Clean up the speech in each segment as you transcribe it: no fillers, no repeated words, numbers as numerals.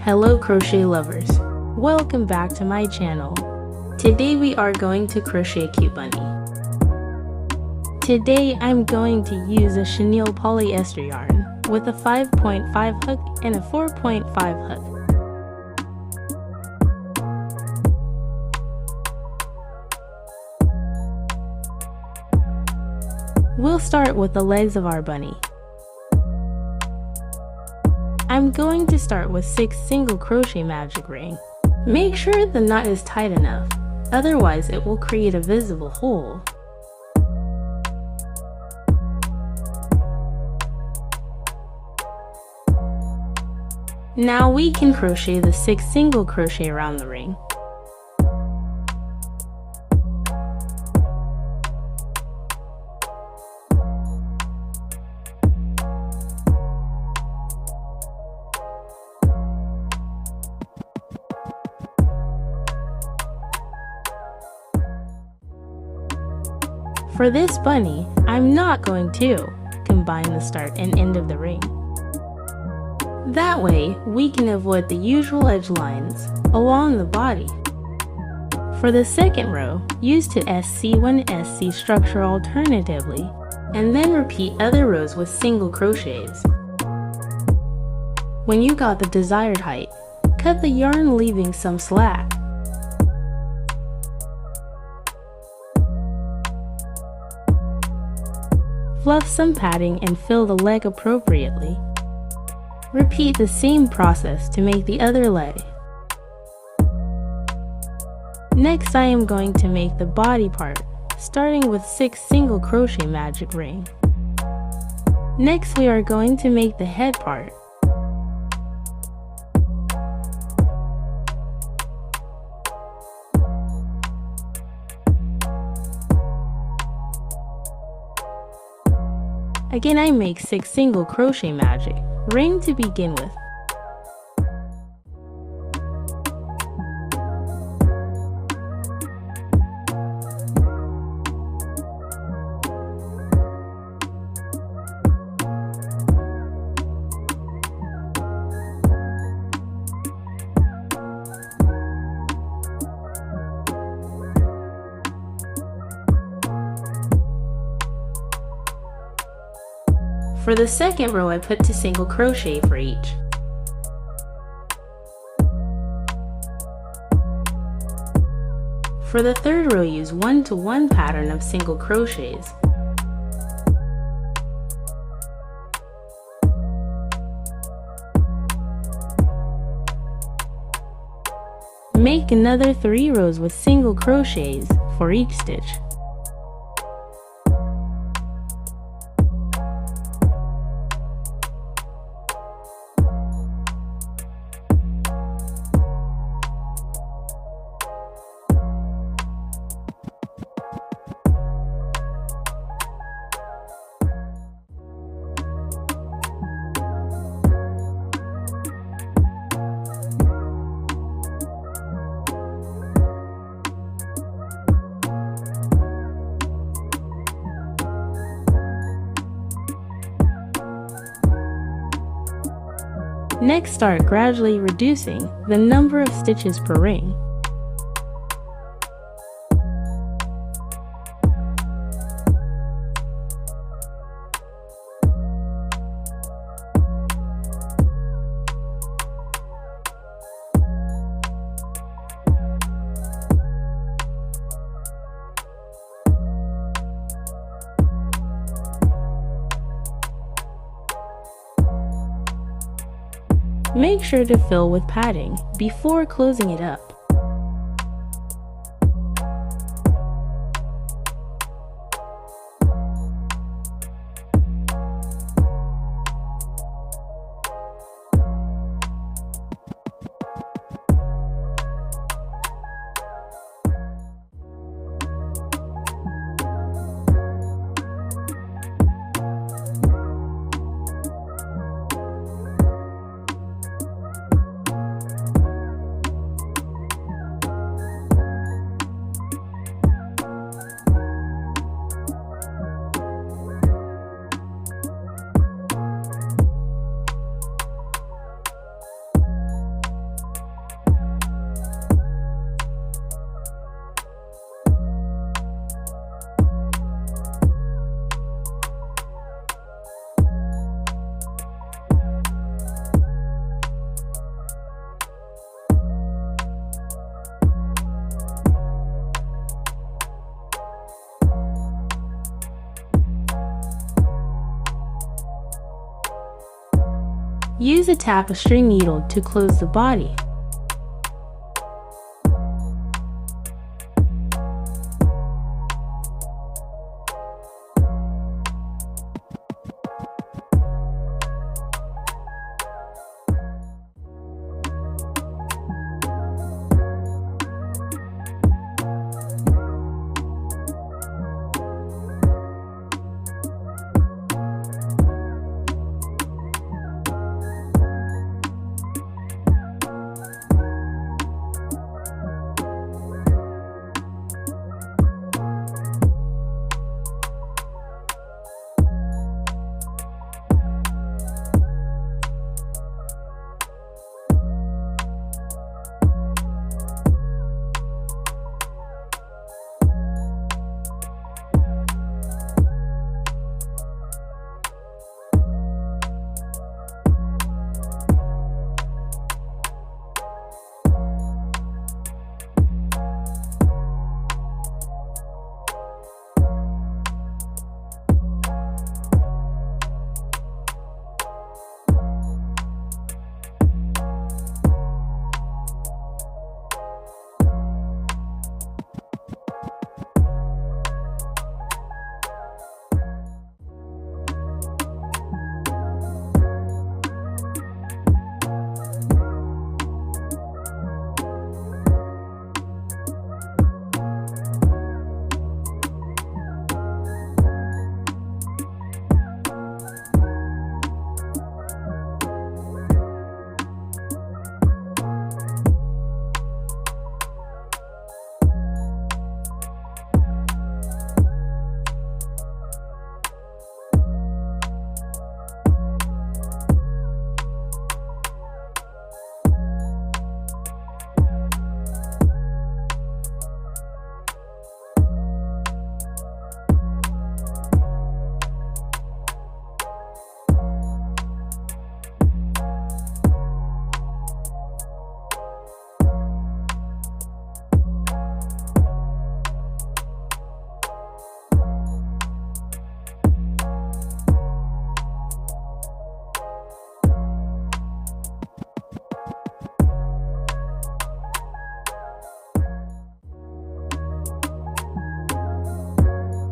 Hello crochet lovers, welcome back to my channel. Today we are going to crochet a cute bunny. Today I'm going to use a chenille polyester yarn with a 5.5 hook and a 4.5 hook. We'll start with the legs of our bunny. I'm going to start with 6 single crochet magic ring. Make sure the knot is tight enough, otherwise it will create a visible hole. Now we can crochet the 6 single crochet around the ring. For this bunny, I'm not going to combine the start and end of the ring. That way, we can avoid the usual edge lines along the body. For the second row, use the SC1SC structure alternatively, and then repeat other rows with single crochets. When you got the desired height, cut the yarn leaving some slack. Fluff some padding and fill the leg appropriately. Repeat the same process to make the other leg. Next I am going to make the body part, starting with 6 single crochet magic ring. Next we are going to make the head part. Again, I make 6 single crochet magic ring to begin with. For the second row, I put 2 single crochet for each. For the third row, use 1-to-1 pattern of single crochets. Make another 3 rows with single crochets for each stitch. Next, start gradually reducing the number of stitches per ring. Make sure to fill with padding before closing it up. Use a tapestry needle to close the body.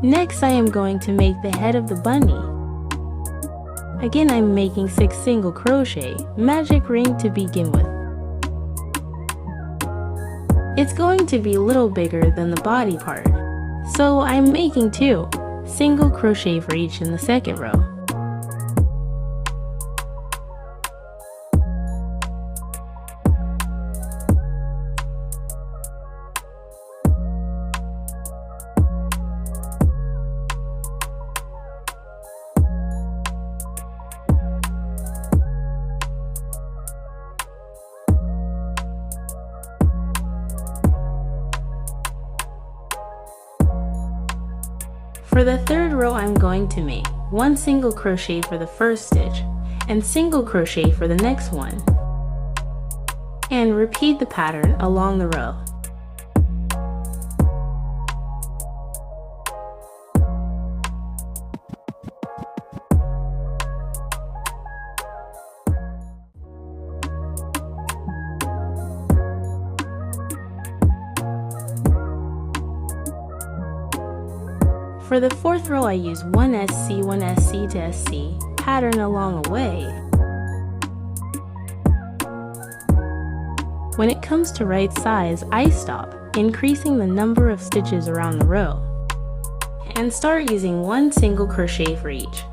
Next, I am going to make the head of the bunny. Again, I'm making 6 single crochet, magic ring to begin with. It's going to be a little bigger than the body part, so I'm making 2, single crochet for each in the second row. For the third row, I'm going to make 1 single crochet for the first stitch and single crochet for the next one, and repeat the pattern along the row. For the fourth row, I use 1 SC, 1 SC to SC pattern along the way. When it comes to right size, I stop, increasing the number of stitches around the row, and start using 1 single crochet for each.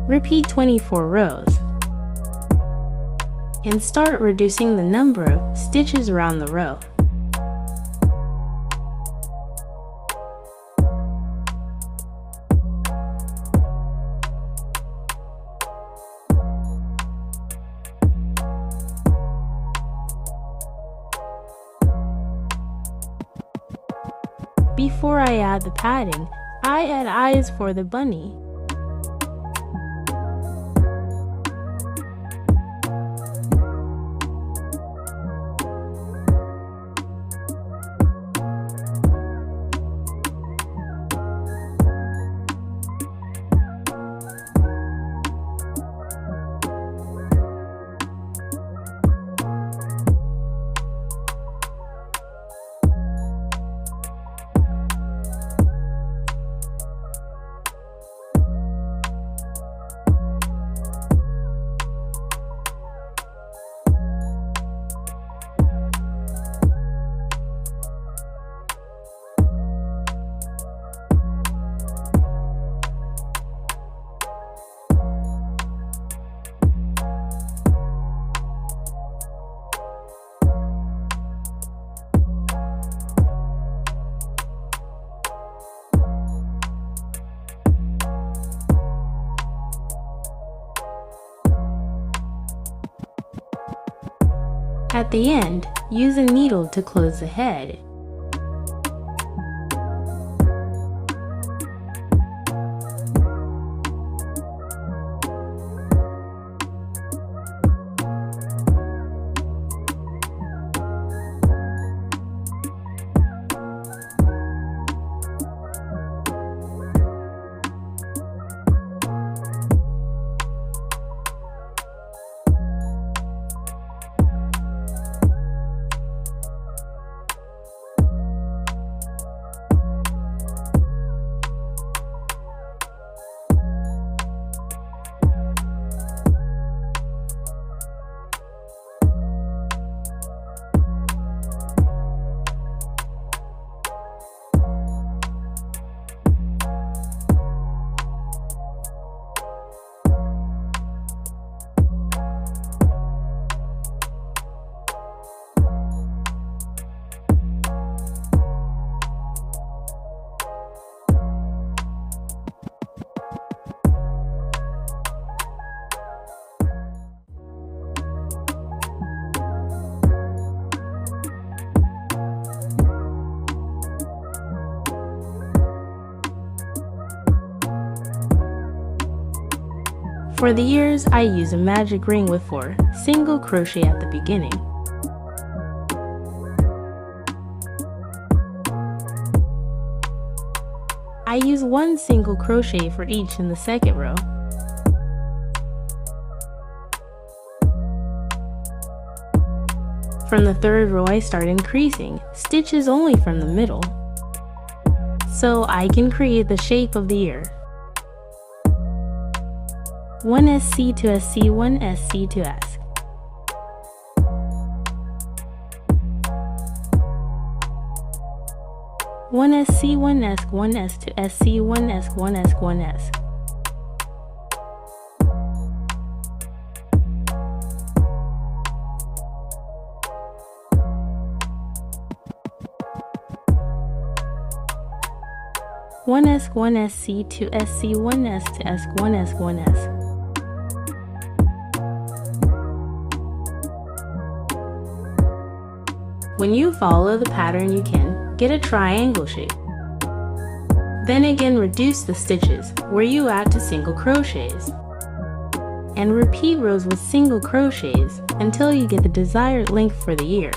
Repeat 24 rows, and start reducing the number of stitches around the row. Before I add the padding, I add eyes for the bunny. At the end, use a needle to close the head. For the ears, I use a magic ring with 4 single crochet at the beginning. I use 1 single crochet for each in the second row. From the third row, I start increasing stitches only from the middle, so I can create the shape of the ear. 1 SC to SC, 1 SC to S. One SC, 1 S, 1 S to SC, 1 S, 1 S, 1 S. One S, 1 SC to SC, 1 S to S, 1 S, 1 S. When you follow the pattern, you can get a triangle shape. Then again, reduce the stitches where you add to single crochets. And repeat rows with single crochets until you get the desired length for the ear.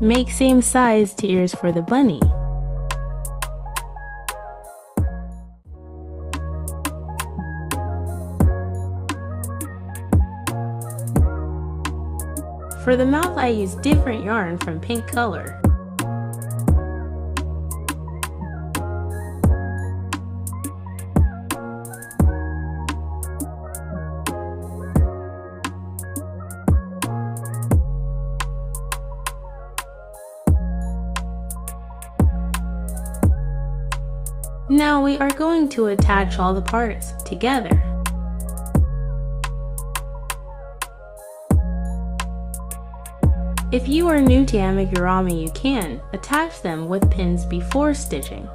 Make same size to ears for the bunny. For the mouth, I use different yarn from pink color. Now we are going to attach all the parts together. If you are new to amigurumi, you can attach them with pins before stitching.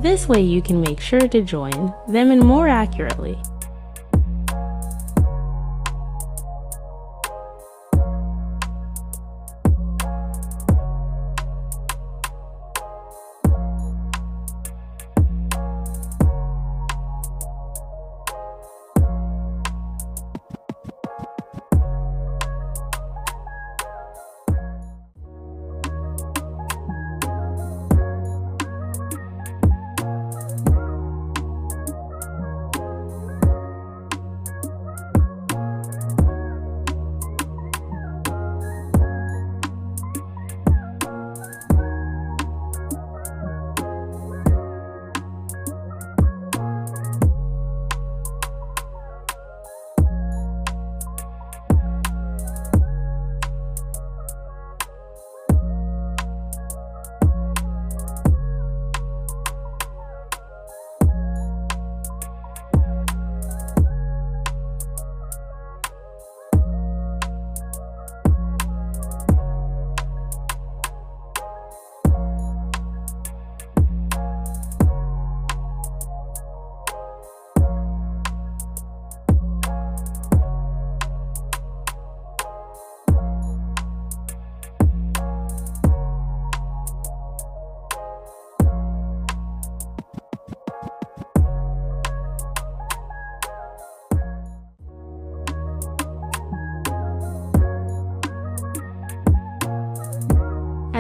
This way you can make sure to join them in more accurately.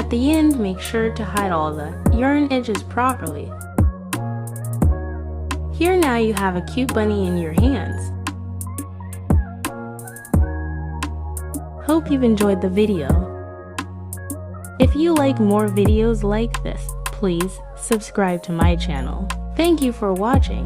At the end, make sure to hide all the yarn edges properly. Here now you have a cute bunny in your hands. Hope you've enjoyed the video. If you like more videos like this, please subscribe to my channel. Thank you for watching.